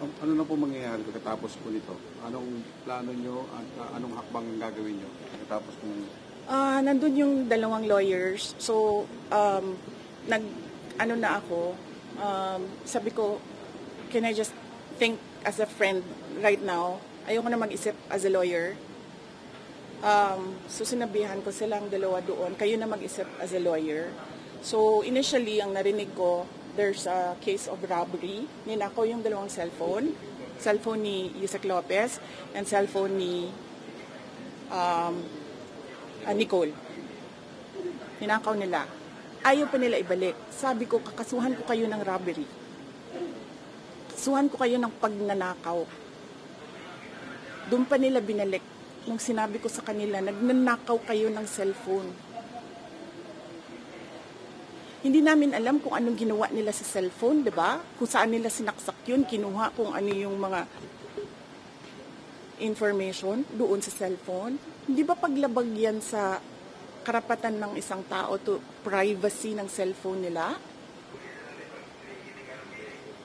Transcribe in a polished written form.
Ano na po mangyayari pagkatapos po nito? Anong plano nyo at anong hakbang gagawin nyo pagkatapos po nito? Nandun yung dalawang lawyers. So, ano na ako, sabi ko, can I just think as a friend right now? Ayoko na mag-isip as a lawyer. So, sinabihan ko silang dalawa doon, kayo na mag-isip as a lawyer. So, initially, ang narinig ko, there's a case of robbery. Ninakaw yung dalawang cellphone ni Yusek Lopez and cellphone ni Nicole. Ninakaw nila. Ayaw pa nila ibalik. Sabi ko, kakasuhan ko kayo ng robbery. Kakasuhan ko kayo ng pagnanakaw. Doon pa nila binalik. Nung sinabi ko sa kanila, nagnanakaw kayo ng cellphone. Hindi namin alam kung anong ginawa nila sa cellphone, di ba? Kung saan nila sinaksak yun, kinuha kung ano yung mga information doon sa cellphone. Hindi ba paglabag yan sa karapatan ng isang tao to privacy ng cellphone nila?